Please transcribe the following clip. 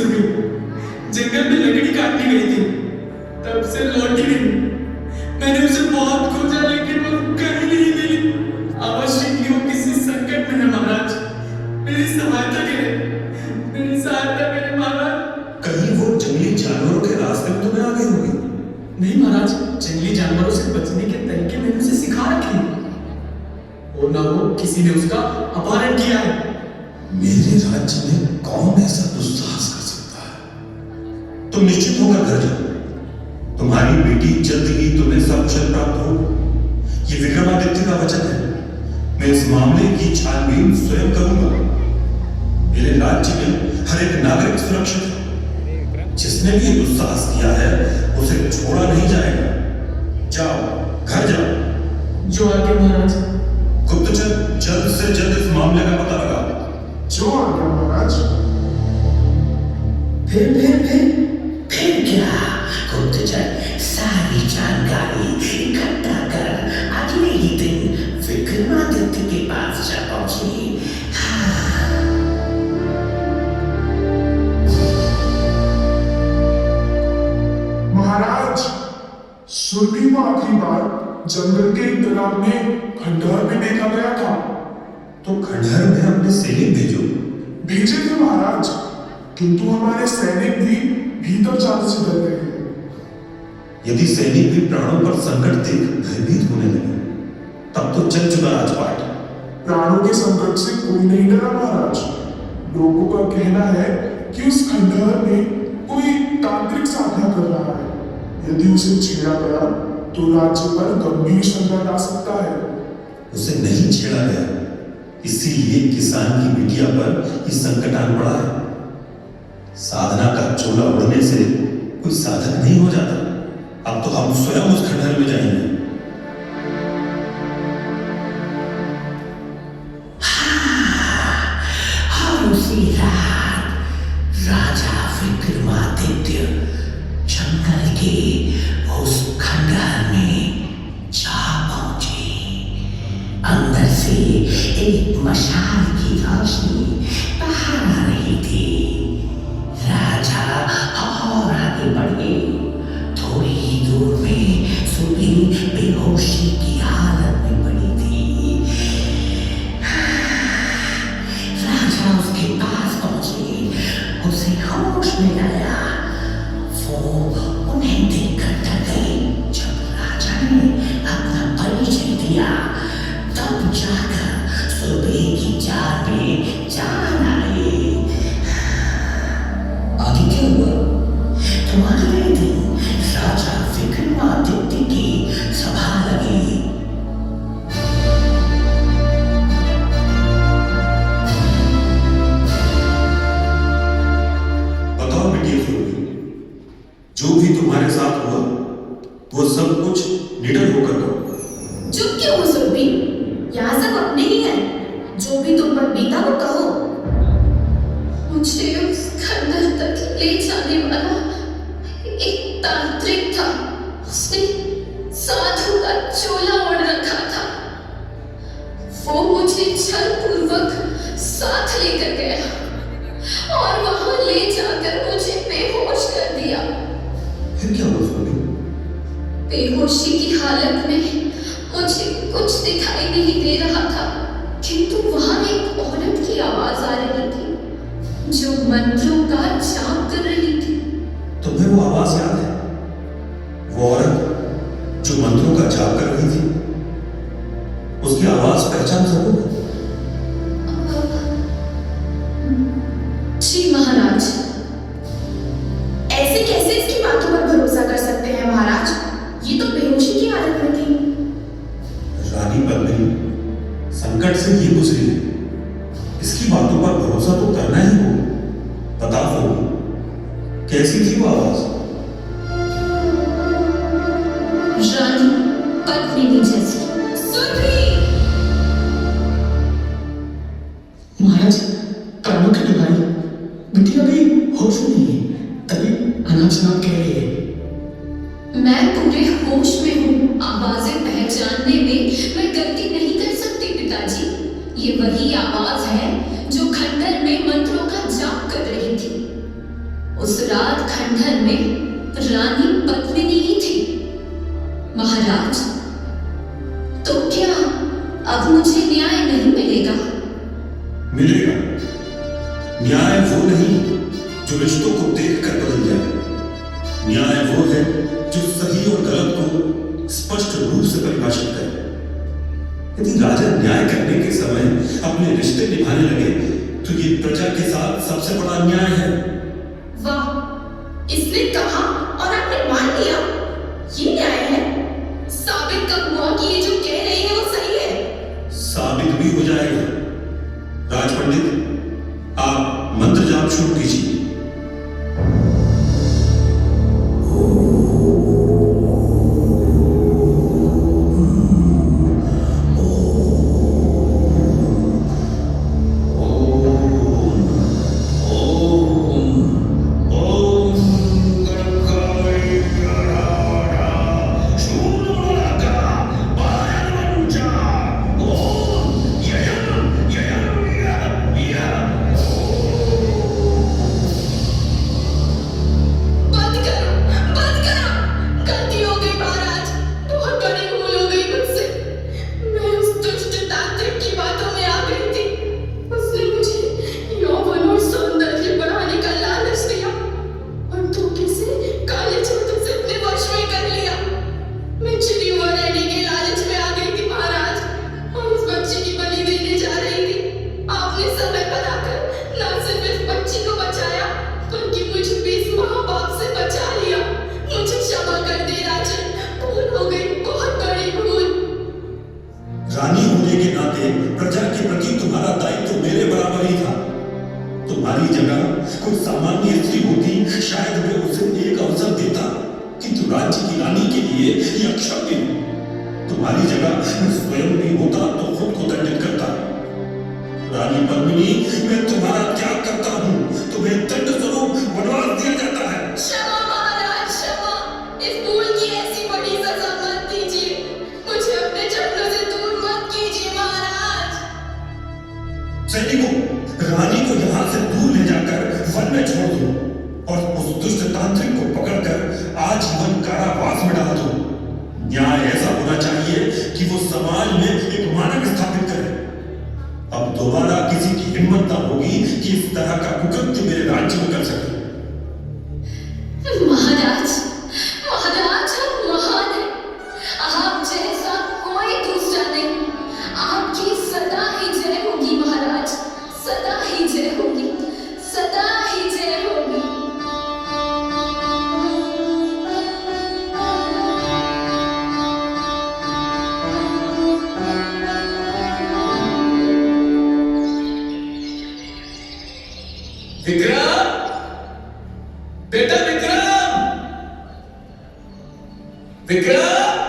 गई। जंगल में लकड़ी काटने गई थी, तब से लौटी नहीं। मैंने उसे बहुत खोजा लेकिन वो कहीं नहीं मिली। अवश्य ही वो किसी संकट में है महाराज, मेरी सहायता करें, मेरी सहायता करें महाराज। कहीं वो जंगली जानवरों के रास्ते में तुम्हें आ गई होगी? नहीं महाराज, जंगली जानवरों से बचने के तरीके मैंने उसे सिखा रखे हैं। और ना वो किसी ने उसका अपहरण किया है। मेरे राज्य में कौन ऐसा दुस्साहस कर सकता है? तुम निश्चित होकर घर जाओ। तुम्हारी बेटी जल्द ही तुम्हें सकुशल प्राप्त हो। ये विक्रमादित्य का वचन है। मैं इस मामले की छानबीन स्वयं करूंगा। मेरे राज्य में हर एक नागरिक सुरक्षित है। जिसने भी दुस्साहस किया है उसे छोड़ा नहीं जाएगा। जाओ, घर जाओ। जो आगे महाराज। गुप्तचर, जल्द से जल्द इस मामले का पता लगा। जो आ गया महाराज। फिर क्या? गुप्तचर सारी जानकारी इकट्ठा कर अगले ही दिन विक्रमादित्य के पास जा पहुंची। महाराज, सुरभि को आखिरी बार जंगल के एक तालाब में खंडहर में देखा गया था। तो खंडहर में अपने सैनिक भेजो। भेजे थे महाराज, किंतु हमारे सैनिक भी भीतर जाने से डर गए। यदि सैनिक भी प्राणों पर संकट देख भयभीत होने लगे तब तो चल चुका राजपाट। प्राणों के संकट से कोई नहीं डरा महाराज। लोगों का कहना है कि उस खंडहर में कोई तांत्रिक साधना कर रहा है। यदि उसे छेड़ा गया तो राज्य पर गंभीर संकट आ सकता है। उसे नहीं छेड़ा गया, इसीलिए किसान की बिटिया पर इस संकट आन पड़ा है। साधना का चोला उड़ने से कोई साधक नहीं हो जाता। अब तो हम स्वयं उस खंडहर में जाएंगे। और उसी रात राजा विक्रमादित्य जंगल के उस खंडहर में जा पहुंचे। अंदर से एक मशाल की रोशनी बाहर आ रही थी। राजा और आगे बढ़े। थोड़ी ही दूर में सुरभि बेहोशी की हालत में पड़ी थी। राजा उसके पास पहुंचे, उसे होश में लाया। वो उन्हें देखकर डर गए। जब राजा ने अपना परिचय दिया तब जाकर सुरभि की जान में जान आई। आगे क्या हुआ? तुम्हारे दिन राजा विक्रमादित्य की सभा लगी। बताओ बेटी सुरभि, जो भी तुम्हारे साथ हुआ वो सब कुछ निडर होकर करो। चुप क्यों हो सुरभि? यहाँ सब अपने ही हैं। जो भी तुम पर बीता वो कहो। मुझे उस खंडहर तक ले जाने वाला एक तांत्रिक था। उसने साधु का चोला ओढ़ रखा था। वो मुझे छलपूर्वक साथ लेकर गया और वहां ले जाकर मुझे बेहोश कर दिया। फिर क्या हुआ सुरभि? बेहोशी की हालत में मुझे कुछ दिखाई नहीं दे रहा था, किंतु वहां एक औरत की आवाज आ रही थी जो मंत्रों का जाप कर रही थी। तुम्हें वो आवाज याद है? वो औरत जो मंत्रों का जाप कर रही थी, उसकी आवाज पहचान सकोगे? जी महाराज। ऐसे कैसे इसकी बातों पर भरोसा कर सकते हैं महाराज? ये तो बेहोशी की हालत में थी। रानी पद्मिनी संकट से ये गुजरी है, इसकी बातों पर भरोसा तो करना ही हो। बता दो, कैसी थी वो आवाज? रानी पद्मिनी जैसी। सुरभि! महाराज, कानों की दुहाई, बिटिया भी होश में नहीं है, तभी अनाप शनाप कह रही है। मैं पूरे होश में हूँ। आवाजें पहचानने में मैं गलती नहीं कर सकती पिताजी। ये वही आवाज है जो खंडहर में मंत्रों का जाप कर रही थी। उस रात खंडहर में रानी पद्मिनी ही थी। महाराज, तो क्या अब मुझे न्याय नहीं मिलेगा? मिलेगा। न्याय वो नहीं जो रिश्तों को देखकर बदल जाए। न्याय वो है जो सही और गलत को स्पष्ट रूप से परिभाषित करे। यदि राजा न्याय करने के समय अपने रिश्ते निभाने लगे तो ये प्रजा के साथ सबसे बड़ा अन्याय है। वाह, इसने कहा और आपने मान लिया, ये न्याय है? साबित कब हुआ कि ये जो कह रही है वो सही है? साबित भी हो जाएगा। राज पंडित, आप मंत्र जाप शुरू कीजिए। रानी होने के नाते प्रजा के प्रति तुम्हारा दायित्व मेरे बराबर ही था। तुम्हारी जगह कोई सामान्य स्त्री होती, शायद मैं उसे एक अवसर देता, किंतु राज्य की रानी के लिए यह अक्षम्य है। तुम्हारी जगह मैं स्वयं भी होता तो खुद को दंडित करता। रानी पद्मिनी, मैं तुम्हारा त्याग करता हूँ, तुम्हें दंड स्वरूप वनवास दिया जाता है। क्षमा महाराज, क्षमा। इस भूल की ऐसी बड़ी सजा मत दीजिए। मुझे अपने चरणों से दूर मत कीजिए महाराज। सैनिकों, रानी को यहाँ से दूर ले जाकर वन में छोड़ दो और उस दुष्ट तांत्रिक को पकड़कर आजीवन कारावास में डाल दो। न्याय ऐसा होना चाहिए कि वो समाज में एक मानक स्थापित करे। अब दोबारा किसी की हिम्मत न होगी कि इस तरह का कुकृत्य मेरे राज्य में कर सके। महाराज, महाराज, आप महान हैं। आप जैसा कोई दूसरा नहीं। आपकी सदा ही जय होगी महाराज, सदा ही जय होगी, सदा ही जय होगी। विक्रम, बेटा विक्रम, विक्रम।